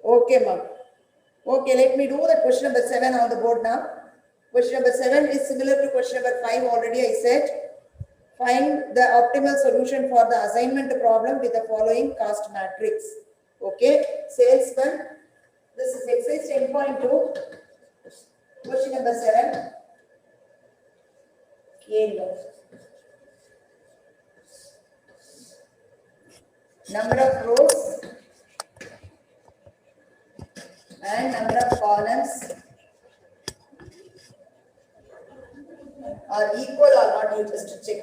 Okay, ma'am. Okay, let me do the question number 7 on the board now. Question number 7 is similar to question number 5 already I said. Find the optimal solution for the assignment problem with the following cost matrix. Okay, salesman. This is exercise 10.2. Question number 7. Number of rows and number of columns are equal or not, you just check.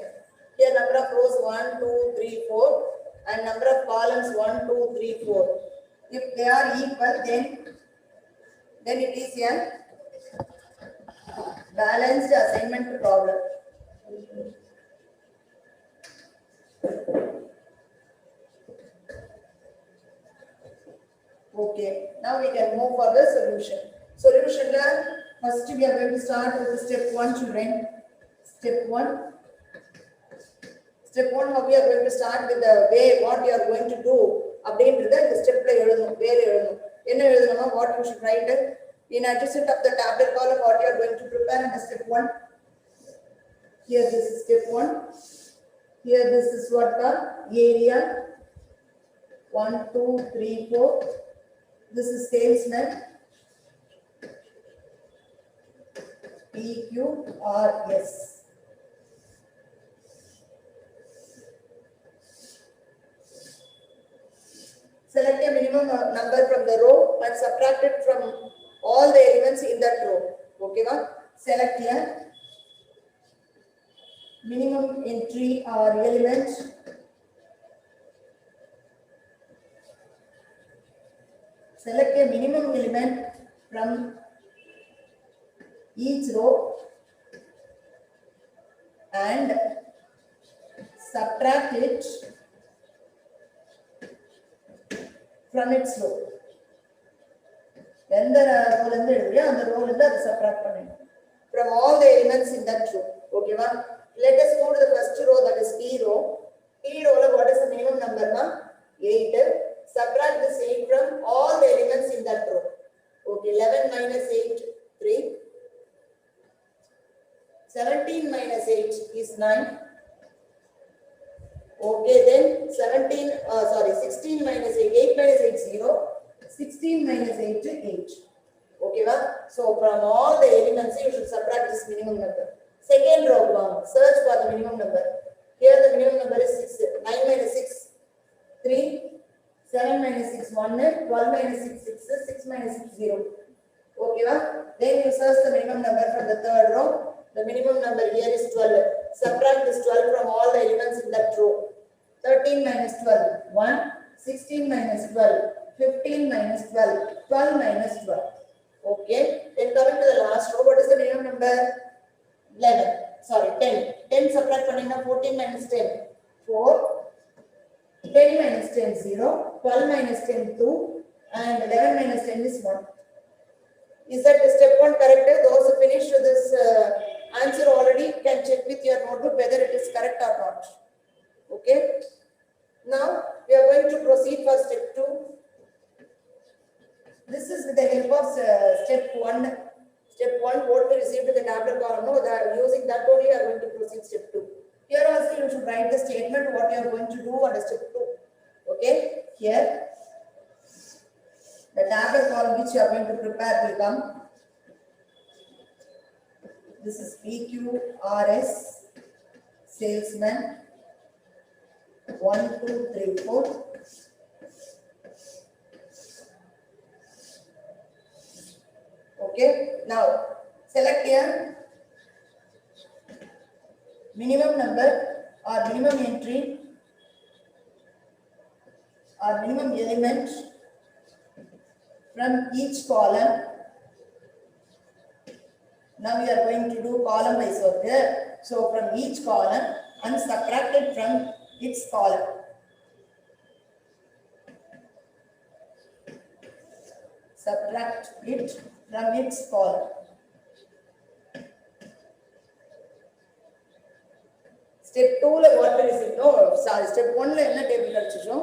Here number of rows 1, 2, 3, 4 and number of columns 1, 2, 3, 4. If they are equal, then it is a balanced assignment problem. Okay, now we can move for the solution. Solution learn. First we are going to start with step 1, children. Step 1. Step 1, how we are going to start with the way what we are going to do. The step what you should write in adjacent of the tablet column what you are going to prepare in step 1. Here this is step 1. Here this is what the area 1, 2, 3, 4. This is salesman. PQRS. Select a minimum number from the row and subtract it from all the elements in that row. Okay, ma? Select here. Minimum entry or element. Select a minimum element from each row and subtract it from its row. Then the row subtract from all the elements in that row. Okay, ma? Let us go to the first row, that is P row. P row, what is the minimum number, ma? 8. Subtract this 8 from all the elements in that row. Okay, 11 minus 8, 3. 17 minus 8 is 9. Okay, then 16 minus 8, 8 minus 8, 0. 16 minus 8, 8. Okay, ma? So from all the elements, you should subtract this minimum number. Second row, search for the minimum number. Here the minimum number is 6. 9 minus 6, 3. 7 minus 6, 1. 12 minus 6, 6. 6 minus 6, 0. Okay, ma? Then you search the minimum number from the third row. The minimum number here is 12. Subtract this 12 from all the elements in that row. 13 minus 12, 1. 16 minus 12, 15 minus 12, 12 minus 12. Okay. Then coming to the last row, what is the minimum number? 11. Sorry, 10. 10 subtract 14 minus 10, 4. 10 minus 10, 0. 12 minus 10, 2. And 11 minus 10 is 1. Is that step 1 correct? Those who finished this answer already can check with your notebook whether it is correct or not. Okay. Now we are going to proceed for step 2. This is with the help of step 1. Step 1, what we received in the tablet column. No, that using that only we are going to proceed step 2. Here also you should write the statement what you are going to do under step 2. Okay. Here the tablet column which you are going to prepare will come. This is PQRS salesman 1, 2, 3, 4. Okay. Now select here minimum number or minimum entry or minimum element from each column. Now we are going to do column wise work here. So from each column and subtract it from its column. Subtract it from its column. Step 2 what we receive? No, sorry, step 1 என்ன table கிடைச்சிச்சோ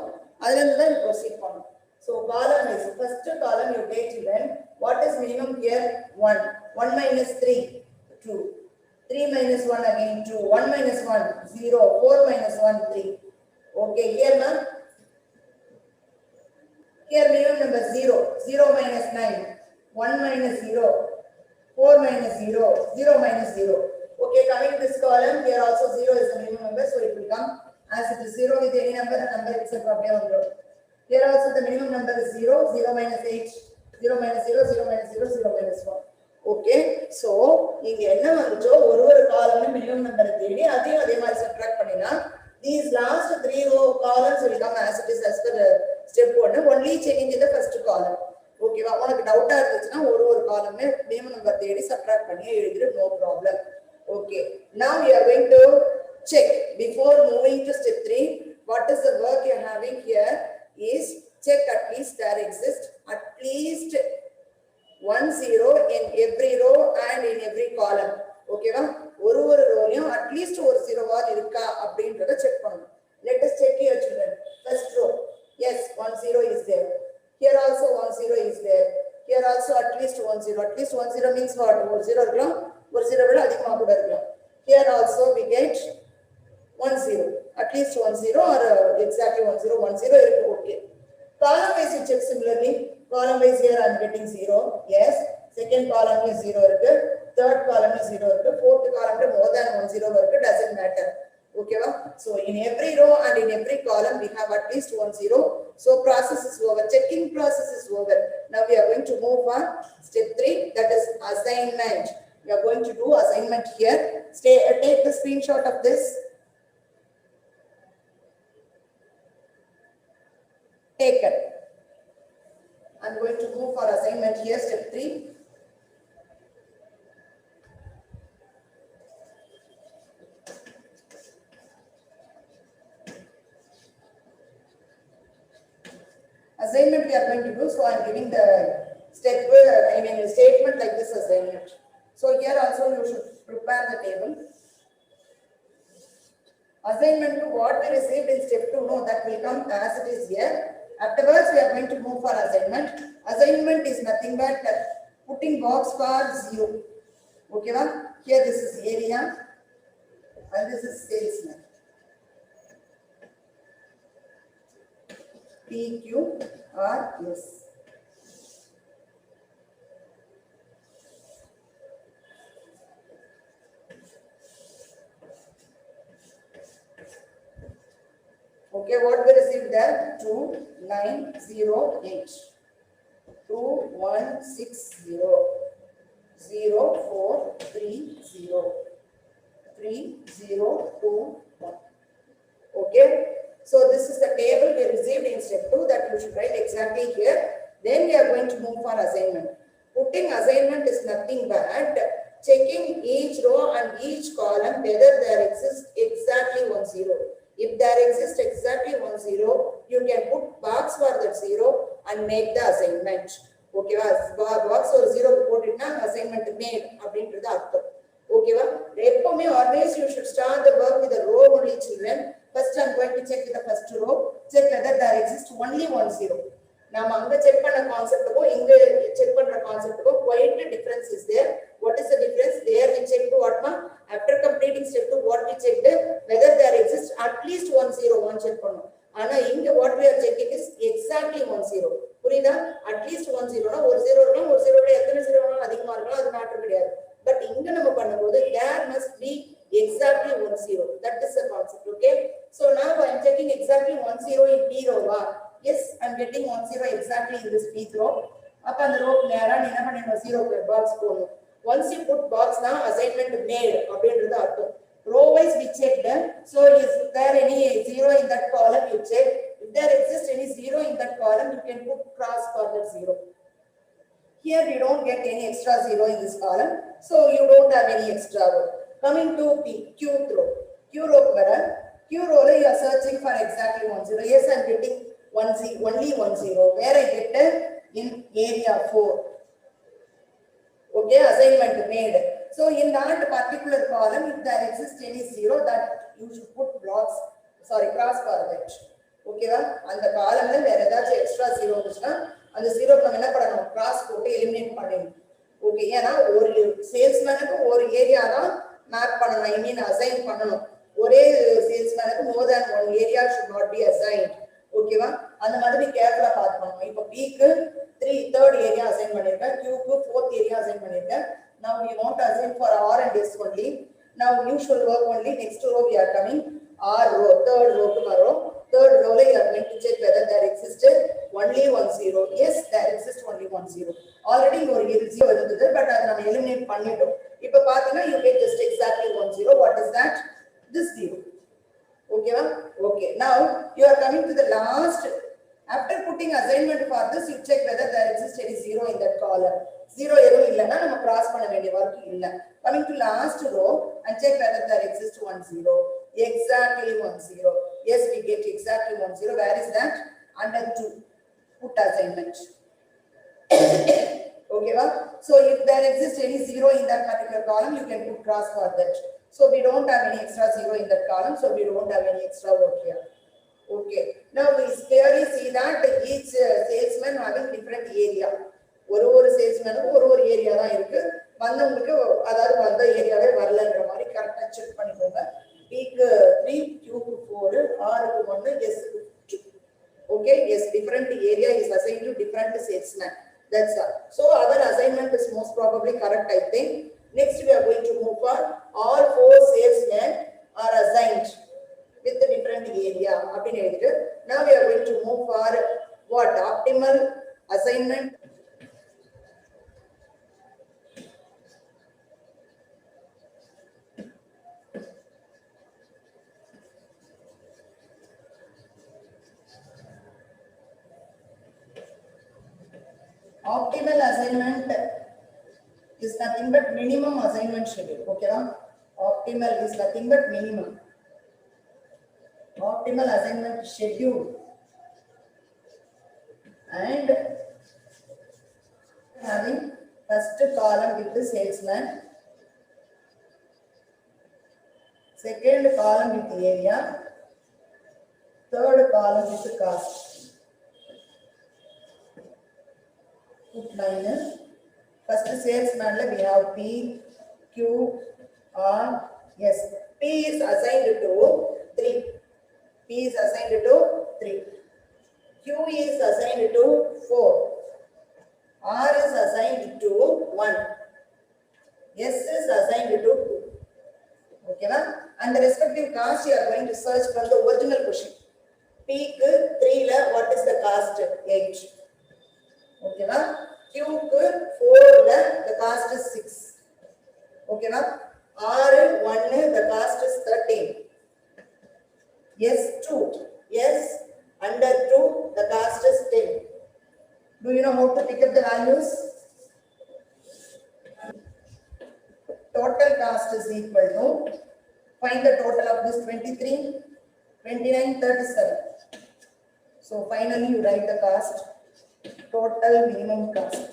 அதுல இருந்து தான் proceed பண்ணணும். So column is first column you take then what is minimum here? 1. 1 minus 3, 2. 3 minus 1 again 2. 1 minus 1, 0. 4 minus 1, 3. Okay, here na? Here minimum number 0. 0 minus 9. 1 minus 0. 4 minus 0. 0 minus 0. Okay, coming to this column, here also 0 is the minimum number, so it will come as it is 0 with any number, the number itself appear on row. Here also the minimum number is 0, 0 minus 8, 0 minus 0, 0 minus 0, 0 minus 1. Okay, so இங்க என்ன வந்துச்சோ ஒரு column minimum number தேடி அதையும் அதே மாதிரி subtract பண்ணினா these last 3 row columns will come as it is as per step 1, only change in the first column. Okay, உனக்கு டவுட்டா இருந்துச்சுனா ஒரு column minimum number தேடி subtract பண்ணி எழுதிரு, no problem. Okay, now we are going to check before moving to step 3 what is the work you are having here is check at least there exists at least 1 0 in every row and in every column. Okay va ஒரு rowலயும் at least ஒரு 0 வா இருக்கா அப்படின்றத check பண்ணனும். Let us check here children. First row, yes, 1 0 is there. Here also 1 0 is there. Here also at least 1 0. At least 1 0 means what? ஒரு 0 இருக்கலாம், ஒரு 0 விட அதிகமா கூட இருக்கலாம். Here also we get 1 0. At least 1 0 or exactly 1 0. 1 0 is okay. Column wise you check similarly. Column wise here I am getting 0. Yes. Second column is 0 irukku. Third column is 0 irukku. Fourth column more than 1 0 irukku. Doesn't matter. Okay va? So in every row and in every column we have at least 1 0. So process is over. Checking process is over. Now we are going to move on step 3, that is assignment. We are going to do assignment here. Take the screenshot of this. Taken. I'm going to move for assignment here, step 3. Assignment we are going to do, so I'm giving the statement like this assignment. So here also you should prepare the table. Assignment to what we received in step 2, no, that will come as it is here. Afterwards, we are going to move for assignment. Assignment is nothing but putting box for 0. Okay, ma'am? Here this is area and this is salesman. PQRS. Okay, what we received there? 2908. 2160. 0430. 3021. Okay. So this is the table we received in step 2 that you should write exactly here. Then we are going to move for assignment. Putting assignment is nothing but checking each row and each column whether there exists exactly 1 0. If there exists exactly 1 0, you can put box for that 0 and make the assignment. Okay, box or 0 put it now, assignment made. Okay, always you should start the work with the row only children. First I am going to check with the first row, check whether there exists only 1 0. Now, anga check panna concept ko, inga check panna concept ko, quite a difference is there. What is the difference? There we checked what ma? After completing step 2, what we checked, whether there exists at least 1 0, one check panna. Ana inga what we are checking is exactly 1 0. Purida, at least 1 0 na, or 0 na, or 0 na, ethana 0 na, adhigama irukala, adu matter kidiyadhu. But inga nama pannumbodhu there must be exactly 1 0. That is the concept. Okay. So now I am checking exactly 1 0 in P row. Yes, I am getting 1 0 exactly in this P row. Up on the row, nera nina panna 0 box ponu. Once you put box now, assignment made. Row wise we checked. So is there any 0 in that column? You check. If there exists any 0 in that column, you can put cross for that 0. Here we don't get any extra 0 in this column, so you don't have any extra row. Coming to P, Q row. Q row you are searching for exactly 1 0. Yes, I am getting only 1 0. Where I get in area 4. Okay, assignment made. So in that particular column, if there exists any 0, that you should put cross for that. Okay, and the column there is extra 0 அந்த ஜீரோக்கு நம்ம என்ன பண்ணணும், cross போட்டு eliminate பண்ணிடணும். Okay, ஏன்னா ஒரு சேல்ஸ்மேனுக்கு ஒரு ஏரியா தான் மேப் பண்ணணும், ஐ மீன் அசைன் பண்ணணும். ஒரே சேல்ஸ்மேனுக்கு more than one area should not be assign. ஓகேவா, அந்த மாதிரி கேர்ஃபுல்லா பார்க்கணும். இப்போ பிக்கு தேர்ட் ஏரியா அசைன் பண்ணிருக்கேன், கியூக்கு ஃபோர்த் ஏரியா அசைன் பண்ணிருக்கேன். Now we want to assign for R and S only. Now usual work only. Next row we are coming R row, third row tomorrow. Third row you are going to check whether there existed only one zero. Yes, there exists only one zero. Already ஒரு zero இருந்தது, but அதை நம்ம eliminate பண்ணிட்டோம். இப்போ பாத்தீங்கன்னா you get just exactly one zero. What is that? This zero. Okay, okay. Now you are coming to the last. After putting assignment for this, you check whether there exists any zero in that column. Zero எதுவும் இல்லைன்னா நம்ம cross பண்ண வேண்டிய work இல்லை. Coming to last row and check whether there exists one zero. Exactly one zero. Yes, we get exactly one zero. Where is that? Under 2. Put assignment. Okay, well, so if there exists any zero in that particular column, you can put cross for that. So we don't have any extra zero in that column, so we don't have any extra work here. Okay, now we clearly see that each salesman having different area. ஒரு சேல்ஸ்மேனுக்கு ஒரு area தான் இருக்கு. வந்தவங்களுக்கு அதாவது வந்த ஏரியாவே வரலன்ற மாதிரி கரெக்டா செக் பண்ணிக்கோங்க. பிக்கு 3, கியூக்கு 4, ஆருக்கு 1, எஸ்க்கு 2. Okay, yes, different area is assigned to different salesmen. That's all. So our assignment is most probably correct, I think. Next we are going to move for all 4 salesmen are assigned with the different area. Now we are going to move for what? Optimal assignment. Optimal assignment is nothing but minimum assignment schedule. Okay, optimal is nothing but minimum. Optimal assignment schedule and having first column with the salesman, second column with the area, third column with the cost. Put minus. First salesman we have P, Q, R, S. P is assigned to 3. P is assigned to 3. Q is assigned to 4. R is assigned to 1. S is assigned to 2. Okay, na? And the respective cost you are going to search from the original question. P ku 3 la what is the cost? 8. Okay, na? Q ku 4 la the cost is 6. Okay, na? R 1 the cost is 13. S 2. S under 2 the cost is 10. Do you know how to pick up the values? Total cost is equal to, find the total of this 23, 29, 37. So finally you write the cost. Total minimum cost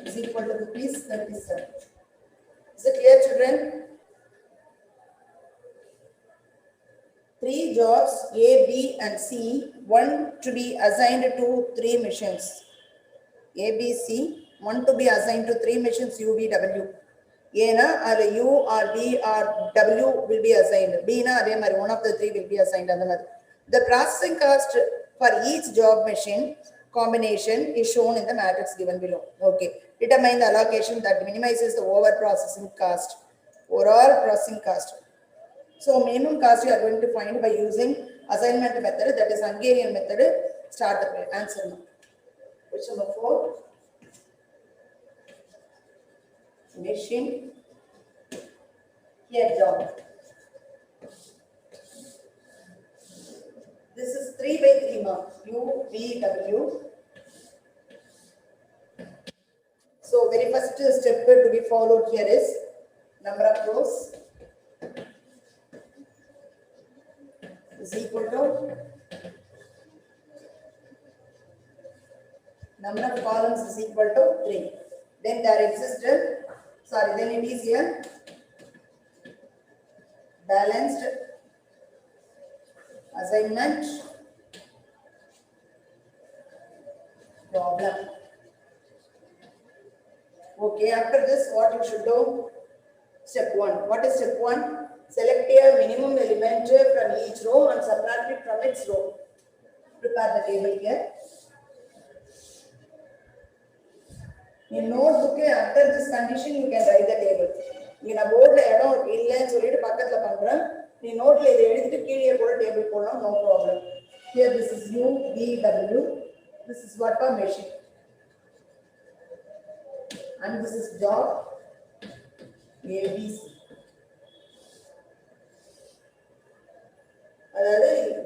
is equal to rupees 37. Is it clear, children? 3 jobs A, B and C, one to be assigned to 3 missions. A, B, C, one to be assigned to 3 missions U, V, W. A na or U or V or W will be assigned. B na one of the 3 will be assigned. The processing cost for each job machine combination is shown in the matrix given below. Okay. Determine the allocation that minimizes the over processing cost. Overall processing cost. So minimum cost you are going to find by using assignment method, that is Hungarian method. Start the answer now. Question number 4. Machine. Here job. This is 3 by 3 mark. U, V, W. So very first step to be followed here is number of rows is equal to number of columns is equal to 3. Then there existed, then it is here balanced assignment problem. Okay, after this, what you should do? Step 1. What is step 1? Select a minimum element from each row and subtract it from its row. Prepare the table here. In notebook, after this condition, you can write the table. In a board, in note, table, no problem. Here, this is U, V, W. This is what for machine. And this is job ABC.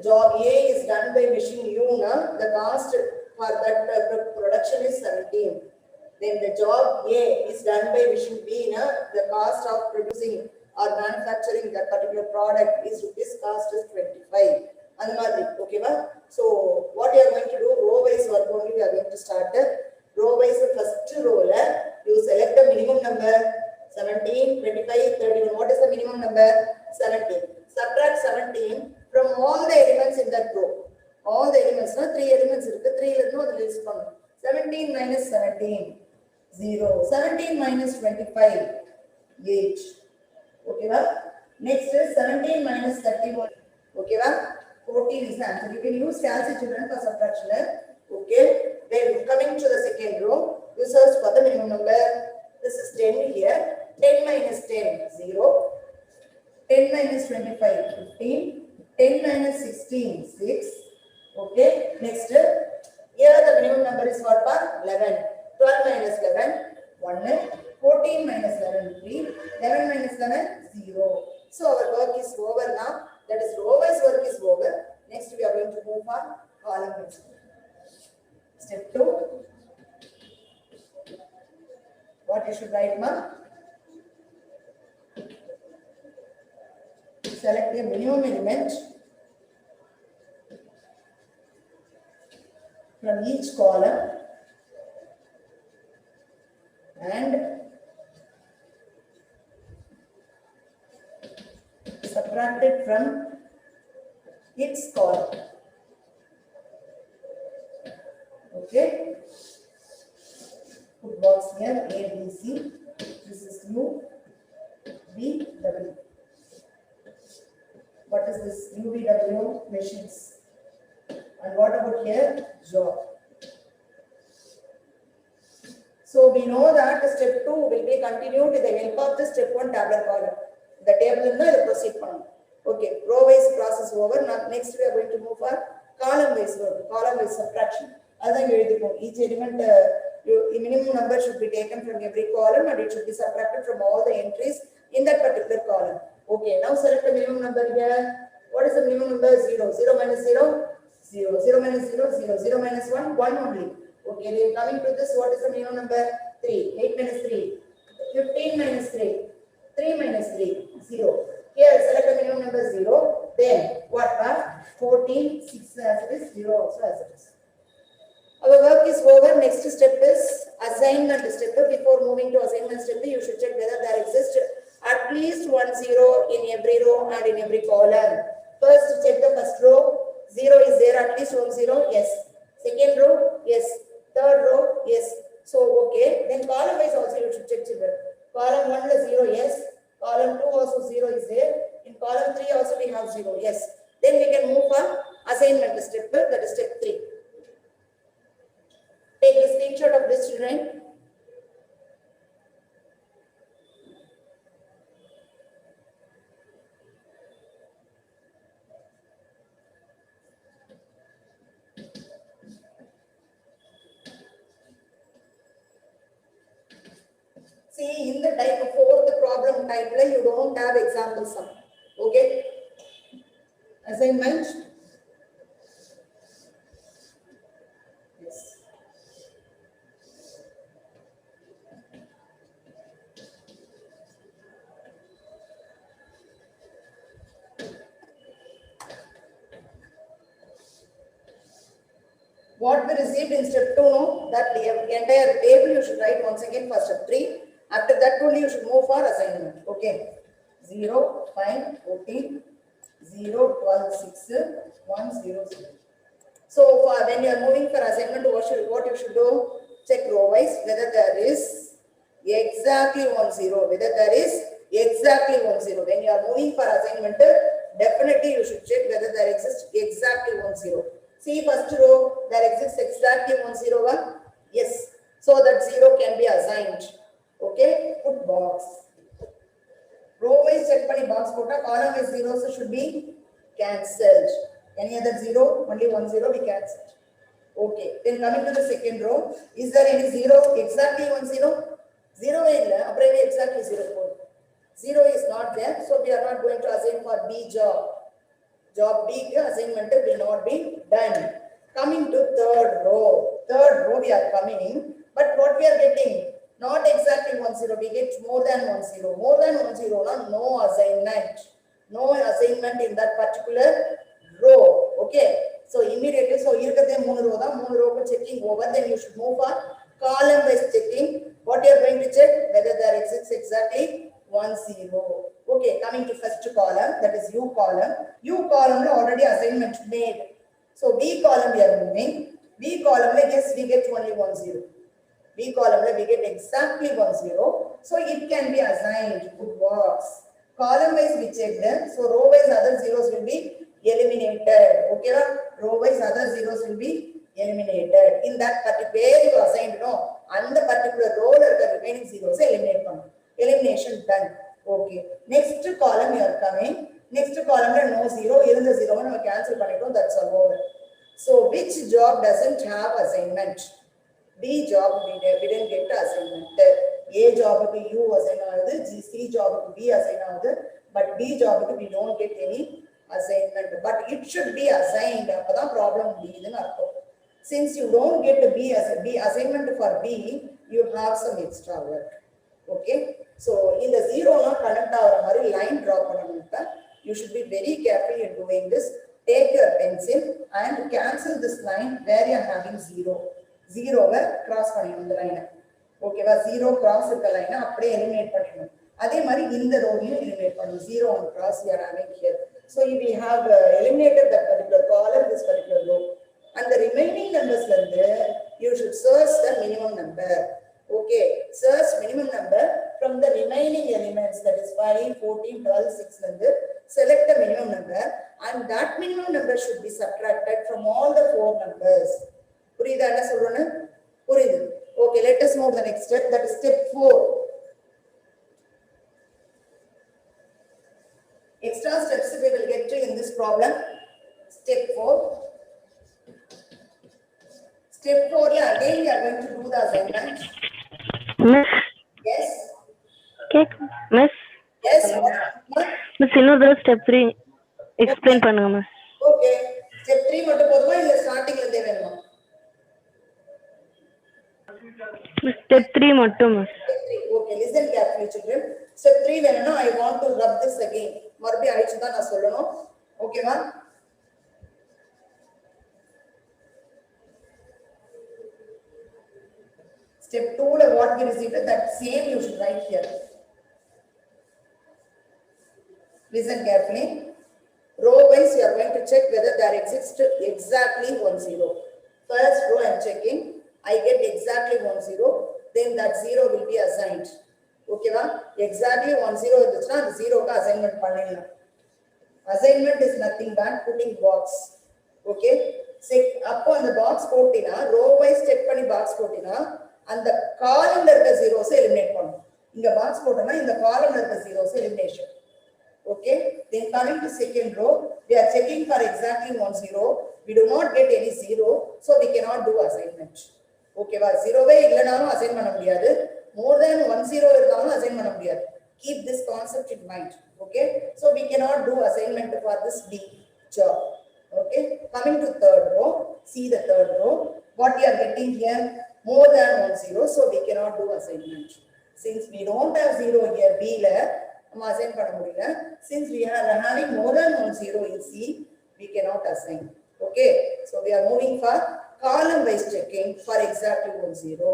Job A is done by machine U. The cost for that production is 17. Then the job A is done by machine B. The cost of producing or manufacturing that particular product is rupees cost is 25. Okay, so what you are going to do, row wise work only we are going to start. Row wise, first row, you select the minimum number 17, 25, 31. What is the minimum number? 17. Subtract 17 from all the elements in that row. All the elements, 3 elements, 17 minus 17, 0. 17 minus 25, 8. Okay, next is 17 minus 31. Okay, 14 is the answer. You can use calci children for subtraction. Okay. Then coming to the second row, you search for the minimum number. This is 10 here. 10 minus 10, 0. 10 minus 25, 15. 10 minus 16, 6. Okay. Next, here the minimum number is what? 11. 12 minus 11, 1. 14 minus 11, 3. 11 minus 11, 0. So our work is over now. That is row wise work is over. Next we are going to move on column wise. Step 2. What you should write, ma? Select a minimum element from each column and subtract it from its column. Okay. Put box here A, B, C. This is U, V, W. What is this? U, V, W machines. And what about here? Job. So we know that step 2 will be continued with the help of the step 1 tabular column. The table is the proceed panel. Okay, row wise process over. Now next we are going to move for column wise work, column wise subtraction. Each element, minimum number should be taken from every column and it should be subtracted from all the entries in that particular column. Okay, now select the minimum number here. What is the minimum number? 0. 0 minus 0, 0. 0 minus 0, 0. 0 minus 1, 1 only. Okay, then coming to this, what is the minimum number? 3. 8 minus 3. 15 minus 3. 3 minus 3, 0. Here, select the minimum number 0. Then, what? 14, 6 as it is, 0 also as it is. Our work is over. Next step is assignment step. Before moving to assignment step, you should check whether there exists at least 1 0 in every row and in every column. First, check the first row. 0 is there, at least 1 0. Yes. Second row, yes. Third row, yes. So, okay. Then column wise also you should check children. Column 1 is 0, yes. Column 2 also 0 is there. In column 3 also we have 0, yes. Then we can move on assignment step, that is step 3. Take a screenshot of this, children. See, in the type of fourth problem type, you don't have example sum. Okay? Assignment. Yes. What we received in step 2, no? That the entire table you should write once again for step 3. After that only you should move for assignment. Okay. 0, 5, 14, 0, 12, 6, 1, 0, 0. So when you are moving for assignment, what you you should do? Check row wise whether there is exactly 1 0, whether there is exactly 1 0. When you are moving for assignment, definitely you should check whether there exists exactly 1 0. See, first row, there exists exactly 1 0 1. Yes, so that 0 can be assigned. Okay, put box. Row wise check pani box put, column wise zeros should be cancelled. Any other 0, only 1 0 we cancelled. Okay, then coming to the second row, is there any 0 exactly 1 0? 0 exactly 0. 0 is not there, so we are not going to assign for B job. Job B assignment will not be done. Coming to third row. Third row we are coming, but what we are getting? Not exactly 1 0, we get more than 1 0. More than 1 0, no assignment. No assignment in that particular row. Okay, so immediately, so irukadhe 3 row da, 3 row checking over, then you should move for column based checking. What you are going to check? Whether there exists exactly 1 0. Okay, coming to first column, that is U column. U column already assignment made. So B column we are moving. B column, yes, we get only 1 0. B column we get exactly 1 0. So it can be assigned. Good works. Column wise we checked, so row wise other zeros will be eliminated. Okay, row wise other zeros will be eliminated. In that particular, where you assigned, no, and the particular row the remaining zeros eliminate. Elimination done. Okay, next column you are coming. Next column no 0, even the 0 we cancel pannittom, that's all over. So which job doesn't have assignment? B job we didn't get assignment. A job ku U assign ஆகுது, C job ku B assign ஆகுது, but B job ku we don't get any assignment, but it should be assigned. அப்பதான் problem முடியுதுன்னு அர்த்தம். Since you don't get the B assignment for B, you have some extra work. Okay, so in the 0 na connect ஆகுற மாதிரி line draw பண்ணனும்னா you should be very careful in doing this. Take your pencil and cancel this line where you are having 0. 0 why cross பண்ணிடணும் இந்த லைனை. ஓகேவா, 0 cross இருக்க லைனை அப்படியே eliminate பண்ணிடணும். அதே மாதிரி இந்த ரோவையும் eliminate பண்ணணும். 0 on cross we are having here. So if we have eliminated that particular column, this particular row, and the remaining numbers you should search the minimum number. Okay, search minimum number from the remaining elements, that is 5, 14, 12, 6 select the minimum number, and that minimum number should be subtracted from all the 4 numbers. புரியுதா என்ன சொல்றேன்னு? புரியுது. Okay, let us move the next step, that is step 4. Extra steps we will get to in this problem. Step 4. Step 4 again we are going to do the assignment. Miss. Yes. Okay, Miss. Yes. Miss, இன்னொரு step 3 explain பண்ணுங்க miss. Okay, step 3 மட்டும் போதுமா இல்ல ஸ்டார்டிங்ல இருந்தே வேணுமா? Step 3 மட்டும் miss. Okay, listen carefully children. Step 3 வேணும்னா I want to rub this again. மறுபடியும் அழிச்சு தான் நான் சொல்லணும். ஓகேவா? Step 2 what we received, that same you should write here. Listen carefully. Row wise you are going to check whether there exists exactly 1 0. First row I am checking. I get exactly 1 0. Then that 0 will be assigned. Okay va? Exactly 1 0 irundhuchna and 0 ku assignment pannidala. Assignment is nothing but putting box. Okay? Appo and the box potina, row wise check panni box potina, and the column la irukka zeros eliminate pannum. Inga box potana in the column la irukka zeros elimination. Okay, then coming to second row, we are checking for exactly 1 0. We do not get any 0, so we cannot do assignment. Okay, va 0 வே இல்லனாலும் assign பண்ண முடியாது. More than 1 0 இருந்தாலும் assign பண்ண முடியாது. Keep this concept in mind. Okay, so we cannot do assignment for this B job. Okay, coming to third row, see the third row. What we are getting here? More than 1 0, so we cannot do assignment. Since we don't have 0 here, B la assign பண்ண முடியல. Since we are having more than 1 0 in C, we cannot assign. Okay, so we are moving for column wise checking for exactly 1 0.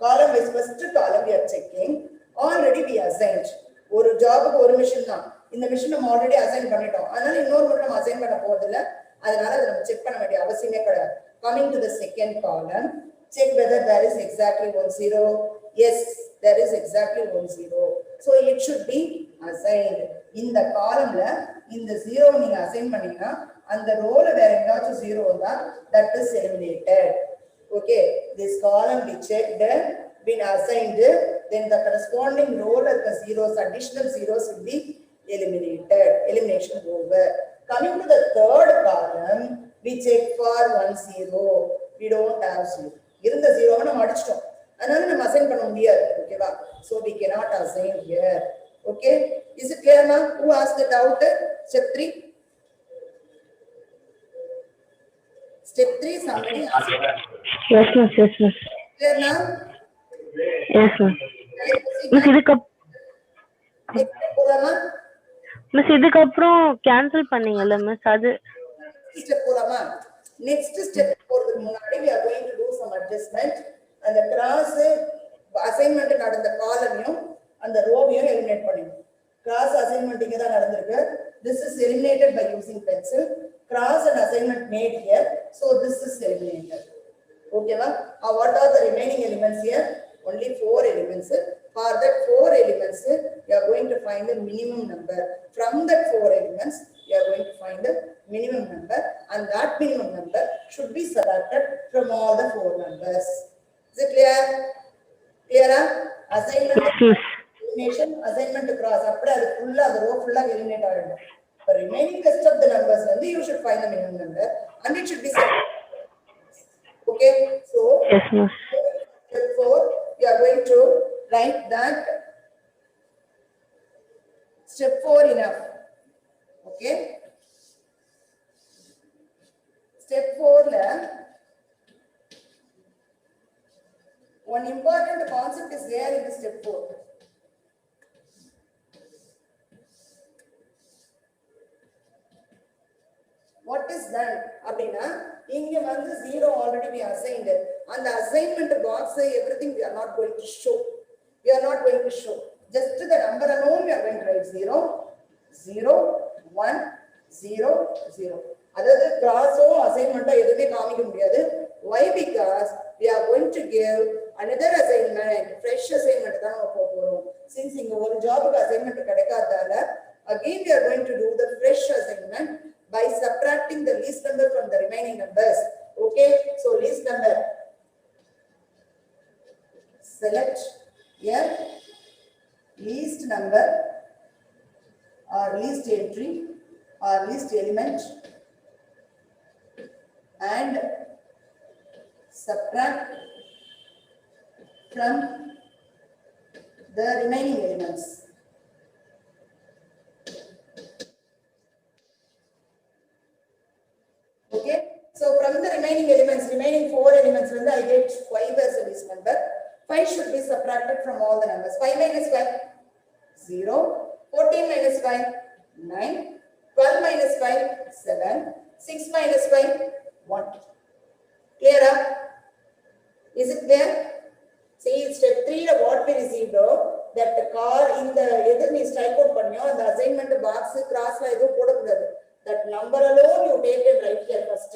Column wise, first column we are checking. Already we assigned. ஒரு ஜாபுக்கு ஒரு machine தான். இந்த machine நம்ம already assign பண்ணிட்டோம். அதனால இன்னொரு முறை நம்ம அசைன் பண்ண போறது இல்ல. அதனால அதை நம்ம செக் பண்ண வேண்டிய அவசியமே கிடையாது. Coming to the second column, Check whether there is exactly 1 0. Yes, there is exactly 1 0. So it should be assigned. In the column, in the 0 you assign panninga, and the row la vera engachu 0 onda, that is eliminated. Okay, this column we checked, been assigned, then the corresponding row la the zeros, additional zeros will be eliminated. Elimination over. Coming to the third column, we check for 1 0. We don't have 0. இருந்த 0 நம்ம அடிச்சிட்டோம், அதனால நம்ம assign பண்ண முடியாது. ஓகேவா? So we cannot assign here. Okay, is it clear now? Who asked the doubt? Step 3. Step 3 somebody asked. Yes miss, yes miss. Clear now? Yes miss. Miss போலாமா? Miss இதுக்கப்புறம் cancel பண்ணீங்கல்ல miss, அது step போலாமா? Next step போறதுக்கு முன்னாடி we are going to do some adjustment. அந்த cross assignment நடந்த காலமையும் அந்த ரோவையும் eliminate பண்ணிடணும். கிராஸ் அசைன்மெண்ட் இங்க தான் நடந்திருக்கு. This is eliminated by using pencil. Cross and assignment made here, so this is eliminated. Okay va? What are the remaining elements here? Only 4 elements. For that 4 elements, you are going to find the minimum number. From that 4 elements, you are going to find the minimum number, and that minimum number should be subtracted from all the 4 numbers. Is it clear? Clear? Assignment elimination, assignment to cross. After that, full the row full eliminate ஆயிடும். The remaining rest of the numbers, you should find the minimum number, and it should be subtracted. Okay? So, yes miss. Therefore, you are going to write that step 4 enough. Okay? Step 4 la one important concept is there in the step 4. What is done? Abdina, inge vandu 0 already we assigned, and the assignment box everything we are not going to show. We are not going to show. Just the number alone we are going to write 0, 0, 1, 0, 0. Other cross or assignment எதுமே காமிக்க முடியாது. Why? Because we are going to give another assignment, fresh assignment தான் நம்ம போறோம். Since இங்க ஒரு ஜாபுக்கு assignment கிடைக்காததால, again we are going to do the fresh assignment by subtracting the least number from the remaining numbers. Okay, so least number, select here least number or least entry or least element and subtract from the remaining elements. Okay, so from the remaining elements, remaining 4 elements, when I get 5 as a least number, 5 should be subtracted from all the numbers. 5 minus 5, 0, 14 minus 5, 9, 12 minus 5, 7, 6 minus 5, 1. Clear up? Is it clear? See, step 3 what we received, that the car in the either we strike out panniyo, and the assignment box cross la edu podakudadu. That number alone you take and write here first.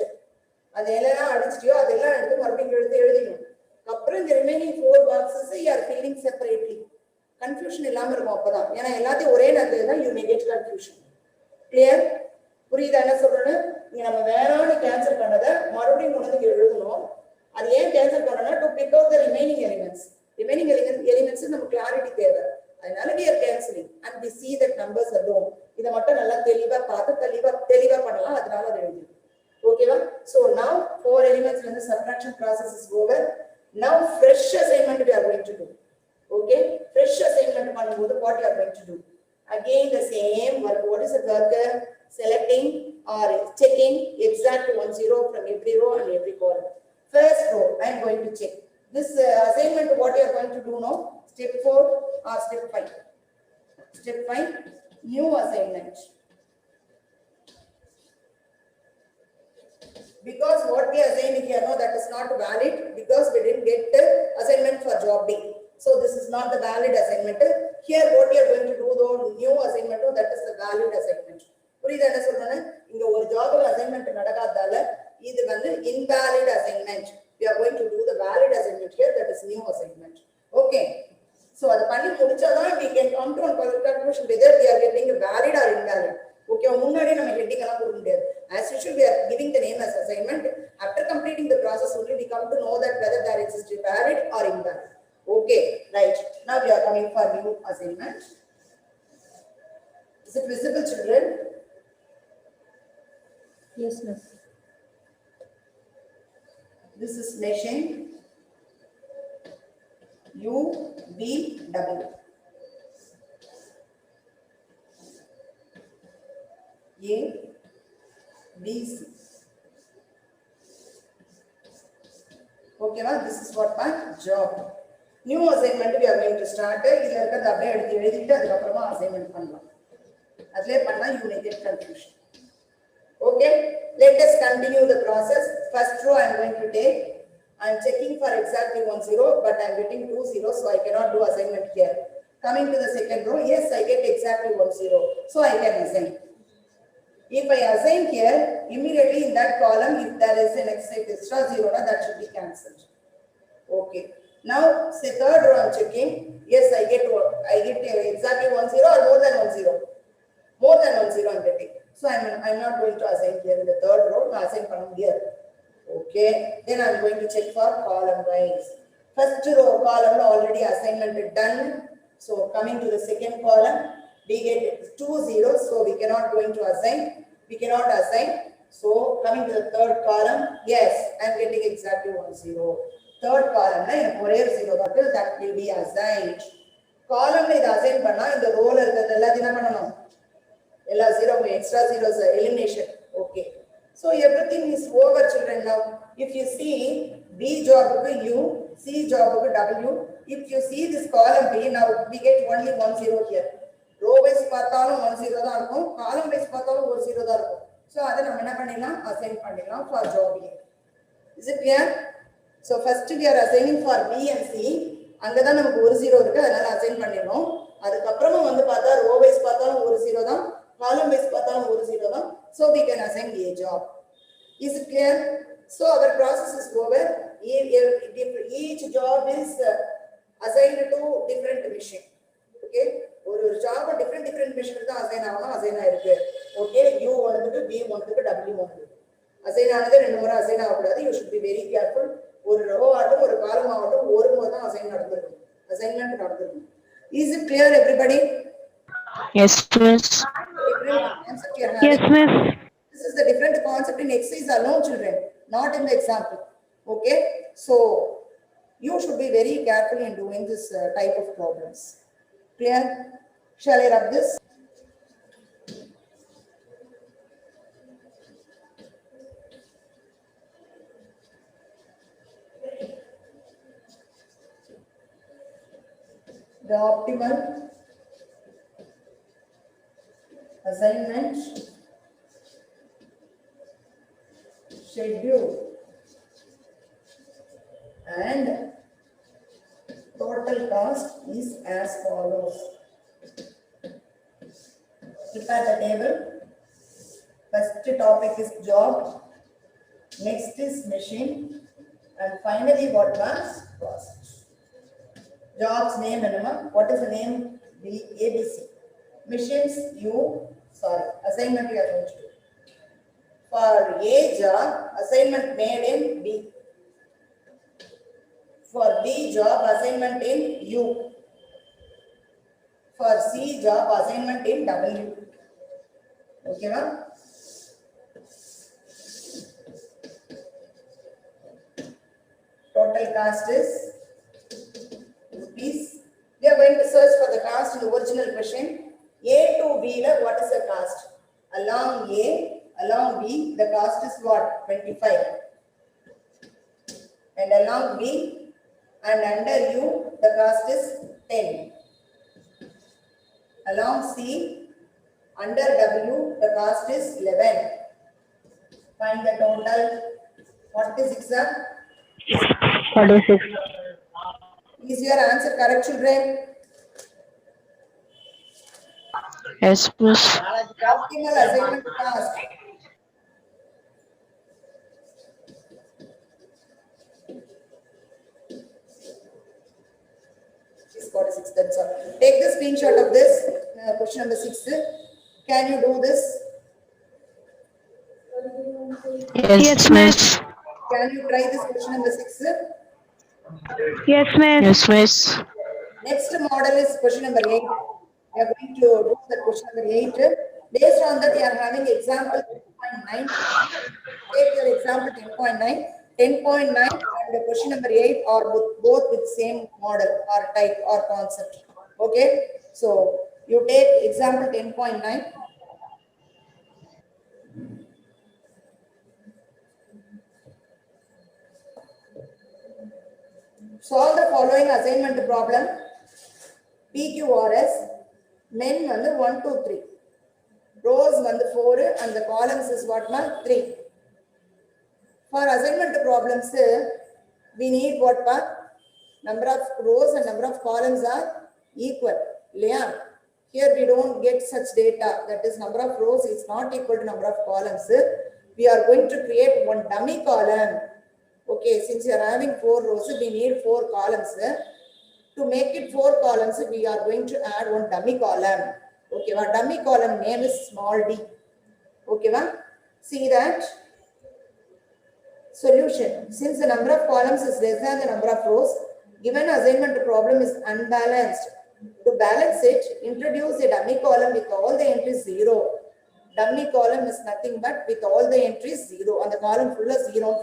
அது எல்லாம் அடிச்சிட்டியோ அதெல்லாம் எடுத்து மறுபடியும் எழுதிடணும். அப்புறம் the remaining 4 boxes you are filling separately. Confusion இல்லாம இருக்கும் அப்பதான். ஏன்னா எல்லாத்தையும் ஒரே நேரத்துல you may get confusion. Clear? புரியுதா என்ன சொல்றேன்னு? இங்க நம்ம வேறான கேன்சல் பண்ணத மறுபடியும் கொண்டு எழுதணும். அது ஏன் கேன்சல் பண்ணனும்னா to pick out the remaining elements. Remaining elements நம்ம clarity தேவை. அதனால we are cancelling and we see that numbers alone. இத மட்டும் நல்லா தெளிவா பார்த்து தெளிவா பண்ணலாம். அதனால அது எழுதி. ஓகேவா? So now 4 elements when the subtraction process is over. Now fresh assignment we are going to do. Okay? Fresh assignment பண்ணும்போது what you are going to do? Again the same work. What is the work? Selecting or checking exact 1 0 from every row and every column. First row I am going to check. This assignment what you are going to do now? Step 4 or step 5. Step 5, new assignment. Because what we assigned here, no, that is not valid because we didn't get the assignment for job B. So this is not the valid assignment. Here what we are going to do though, new assignment, no, that is the valid assignment. புரியுதா என்ன சொல்றேன்னு? இங்க ஒரு ஜாப்ல assignment நடக்காததால இது வந்து invalid assignment. we are going to do the valid assignment here, that is new assignment. Okay. So அது பண்ணி முடிச்சாதான் we can come to a conclusion whether we are getting valid or invalid. Okay, முன்னாடி நம்ம heading எல்லாம் கொடுக்க முடியாது. As usual, we are giving the name as assignment. After completing the process only we come to know that whether there exists valid or invalid. Okay, right. Now we are coming for new assignment. Is it visible, children? Yes, miss. This is machine UVW. A, B, C. Okay, this is what my job. New assignment we are going to start. இதில இருக்கிறது அப்படியே எடுத்து எழுதிட்டு அதுக்கப்புறமா assignment பண்ணலாம். அதிலே பண்ணா you may get confusion. Okay, let us continue the process. First row I am going to take. I am checking for exactly 10, but I am getting 20, so I cannot do assignment here. Coming to the second row, yes, I get exactly 10, so I can assign. If I assign here, immediately in that column, if there is an extra 0, that should be cancelled. Okay. Now, say third row I am checking. Yes, I get exactly 10 or more than 10. More than 10 I am getting. So I am not going to assign here in the third row. I assign here. Okay. Then I am going to check for column wise. First row column already assignment done. So coming to the second column, we get 2 zeros. So we cannot going to assign. We cannot assign. So coming to the third column, yes, I am getting exactly 10. Third column, zero that will be assigned. Column is assigned panna in the row la irukadella dina pananum. Ella zero extra zeros elimination. Okay. So everything is over, children. Now, if you see B job U, C job W, if you see this column B, now we get only 10 here. Row wise பார்த்தாலும் 10 தான் இருக்கும், column wise பார்த்தாலும் 10 தான் இருக்கும். So அதை நம்ம என்ன பண்ணிடலாம், assign பண்ணிடலாம் for job here. Is it clear? So first we are assigning for B and C. அங்க தான் நமக்கு 10 இருக்கு, அதனால assign பண்ணிடணும். அதுக்கு அப்புறமா வந்து பார்த்தா row wise பார்த்தாலும் 10 தான், column wise பார்த்தாலும் 10 தான். So we can assign a job. Is it clear? So our process is over. Each job is assigned to different machine. Okay, ஒரு job different machine தான் assign ஆகணும், assign ஆயிருக்கு. Okay, U ஒன்றுக்கு B ஒன்றுக்கு W ஒன்றுக்கு assign ஆனது ரெண்டு முறை assign ஆகக்கூடாது. You should be very careful. ஒரு row ஆகட்டும் ஒரு column ஆகட்டும் ஒரு முறை தான் assign நடந்திருக்கும், assignment நடந்திருக்கும். Is it clear, everybody? Yes, miss. Yes, miss. This is the different concept in exercise alone, children, not in the example. Okay, so you should be very careful in doing this type of problems. Clear? Shall I rub this? The optimal assignment schedule and total cost is as follows. Prepare the table. First topic is job, next is machine, and finally what was cost. Job's name, what is the name? ABC. Machines, assignment we are going to do. For A job, assignment made in B. For B job, assignment in U. For C job, assignment in W. Okay, ma'am? Total cost is rupees. We are going to search for the cost in the original question. A to B, what is the cost? Along A, along B, the cost is what? 25. And along B and under U, the cost is 10. Along C, under W, the cost is 11. Find the total. What is it, sir? 46. Is your answer correct, children? Yes, miss. Optimal assignment cost. 46. That's all. Take the screenshot of this question number 6. Can you do this? Yes, miss. Can you try this question number 6? Yes, miss. Yes, miss. Next model is question number 8. We are going to do that question number 8. Based on that, we are having example 10.9. Take your example 10.9. 10.9 and the question number 8 are both with same model or type or concept. Okay. So you take example 10.9. Solve the following assignment problem. PQRS. Men 1, 2, 3. Rows 4 and the columns is what 3. For assignment problems, we need what number of rows and number of columns are equal. Yeah. Here we don't get such data. That is, number of rows is not equal to number of columns. We are going to create one dummy column. Okay, since you are having 4 rows, we need 4 columns. To make it 4 columns, we are going to add one dummy column. Okay, our dummy column name is small d. Okay, see that. Solution. Since the number of columns is less than the number of rows, given assignment problem is unbalanced. To balance it, introduce a dummy column with all the entries 0. Dummy column is nothing but with all the entries 0. And the column full of 0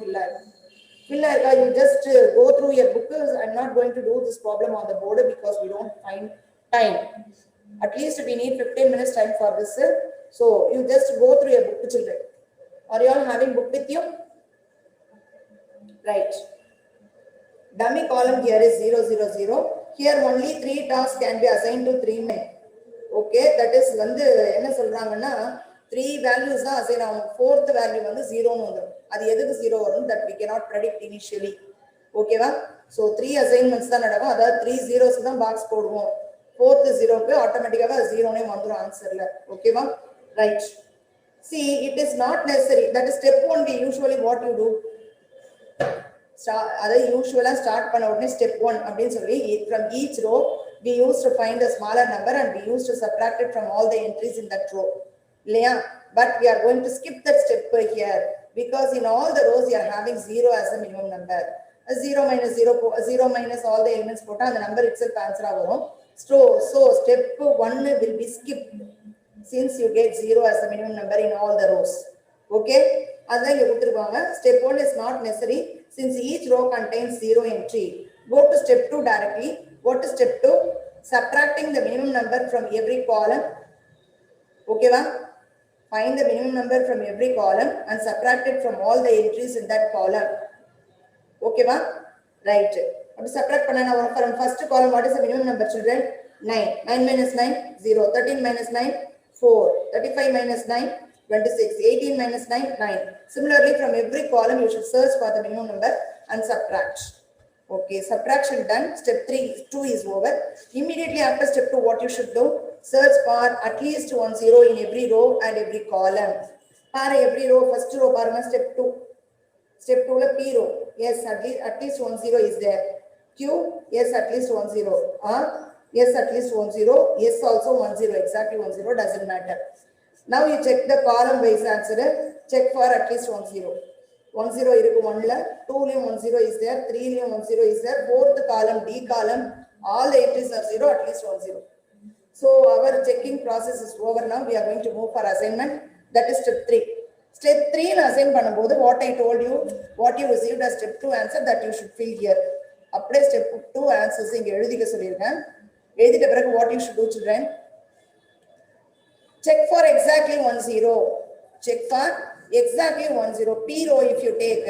you just go through your book. I'm not going to do this problem on the board because we don't find time. At least we need 15 minutes time for this. So you just go through your book, children. Are you all having book with you? Right. Dummy column here is 0, 0, 0. Here only 3 tasks can be assigned to 3 men. Okay, that is enna 3 values are assigned on 4th value 0 nu adu edukku 0 varum that we cannot predict initially. Okay va? So 3 assignments da nadagum, adha 3 zeros ku da box poduvom. 4th 0 ku automatically 0 ne vandrum answer la. Okay va? Right. See, it is not necessary. That is step 1. We usually what you do, usually start panna odane step 1 அப்படினு சொல்லி from each row we used to find a smaller number and we used to subtract it from all the entries in that row. But we are going to skip that step here because in all the rows you are having 0 as a minimum number. 0 minus 0, 0 minus all the elements pota and the number itself answer varum. So step 1 will be skipped since you get 0 as the minimum number in all the rows. Okay, step 1 is not necessary since each row contains 0 entry. Go to step 2 directly. What is step 2? Subtracting the minimum number from every column. Okay, find the minimum number from every column and subtract it from all the entries in that column. Okay, right. Subtract from first column. What is the minimum number, children? 9. 9 minus 9, 0. 13 minus 9, 4. 35 minus 9, 26. 18 minus 9, 9. Similarly, from every column, you should search for the minimum number and subtract. Okay, subtraction done. Step 2 is over. Immediately after step 2, what you should do? Search for at least 1 0 in every row and every column. For every row, first row, step 2. Step 2, P row. Yes, at least 1 0 is there. Q, yes, at least 1 0. R, yes, at least 1 0. Yes, also 1 0. Exactly 1 0, doesn't matter. Now you check the column wise answer. Check for at least 1 0. 1 0 irukku 1 la, 2 liyum 1 0 is there, 3 liyum 1 0 is there, 4th column, D column, all the entries are 0, at least 1 0. So our checking process is over now. We are going to move for assignment. That is step 3. Step 3 in assign பண்ணும்போது what I told you, what you received as step 2 answer that you should fill here. அப்படியே step 2 answers இங்க எழுதிக்க சொல்லிருக்கேன். எழுதிட்ட பிறகு what you should do, children? Check for exactly 1 0. Check for exactly 1 0. P row if you take.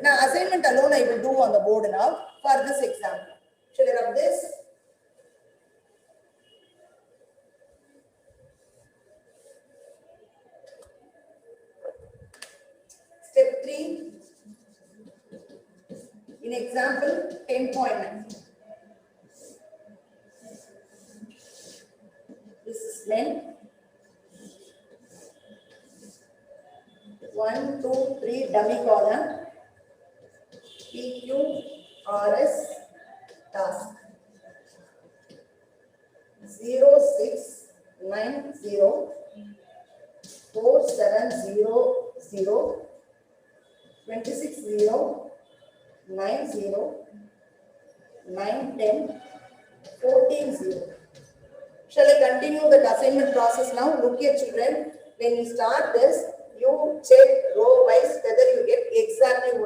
Now assignment alone I will do on the board now for this example. Should I rub this? Step 3 in example 10.9. This is length. 1, 2, 3 dummy column. PQ, RS, task. 0690 4700 260 90 910 140. Shall I continue the assignment process now? Look here, children. When you start this, you check row wise whether you get exactly 10.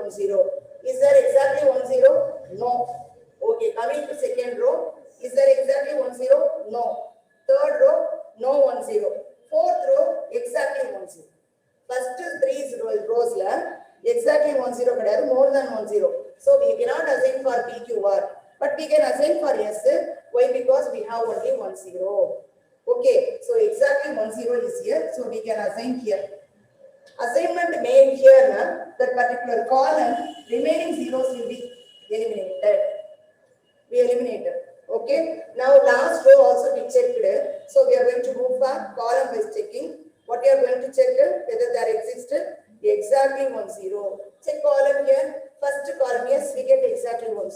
Is there exactly 10? No. Okay, coming to second row. Is there exactly 10? No. Third row, no 10. Fourth row, exactly 10. First three rows la exactly 10 more than 10. So we cannot assign for PQR, but we can assign for S. Why? Because we have only 10. Okay, so exactly 10 is here, so we can assign here. Assignment made here, that particular column, remaining zeros will be eliminated. Okay, now last row also we checked. So we are going to move for column based checking. What we are going to check whether there exists exactly 10. Check column here. First column, yes, we get exactly 10.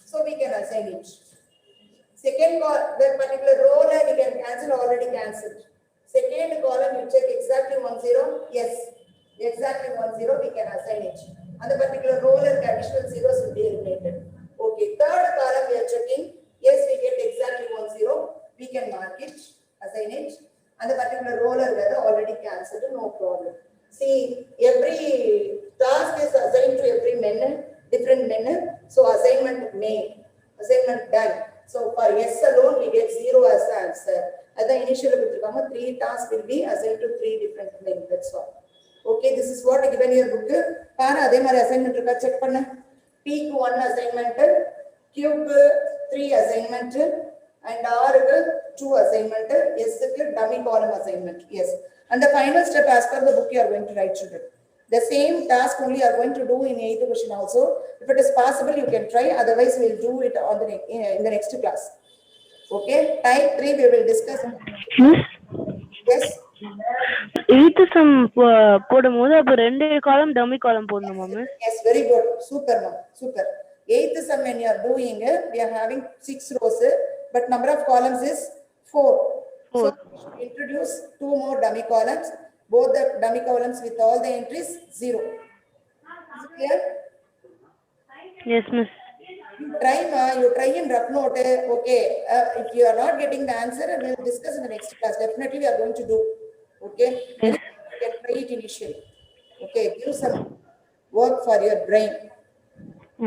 So we can assign it. Second column, that particular row we can cancel, already cancelled. Second column, you check exactly 10. Yes, exactly 10. We can assign it. And the particular row and additional zeros will be eliminated. Okay, third column we are checking. Yes, we get exactly 10. We can mark it, assign it. And the particular row already cancelled, no problem. See, every task is assigned to every different manner. So assignment made, assignment done. So for yes alone, we get 0 as the answer. At the initial, 3 tasks will be assigned to 3 different men. That's all. Okay, this is what given your book. Assignment check panna. Peak 1 assignment, cube 3 assignment, and R 2 assignment, S dummy column assignment. Yes. And the final step as per the book you are going to write, children. The same task only you are going to do in 8th question also. If it is possible, you can try. Otherwise, we will do it on in the next class. Okay. Type 3 we will discuss. Miss, Yes. 8th sum போடும்போது அப்ப ரெண்டு காலம் dummy காலம் போடணுமா miss? Yes, very good. Super, ma'am. Super. 8th sum when you are doing, we are having 6 rows, but number of columns is 4. So we should introduce 2 more dummy columns. Both the dummy columns with all the entries 0. Is it clear? Yes, miss. You try in rough note. Okay. If you are not getting the answer, we will discuss in the next class. Definitely we are going to do. Okay. Yes. You can try it initially. Okay. Give some work for your brain.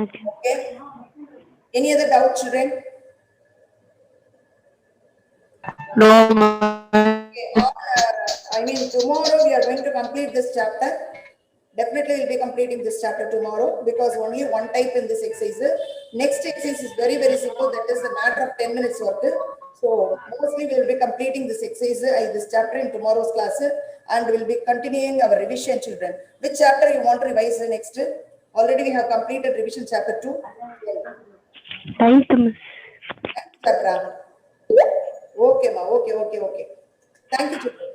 Okay. Okay. Any other doubt, children? No. Okay. I mean, tomorrow we are going to complete this chapter. Definitely we'll be completing this chapter tomorrow because only one type in this exercise. Next exercise is very, very simple. That is a matter of 10 minutes work. So mostly we will be completing this exercise, this chapter in tomorrow's class, and we'll be continuing our revision, children. Which chapter you want to revise next? Already we have completed revision chapter 2. Thank you, miss. Okay, ma. Okay. Thank you, children.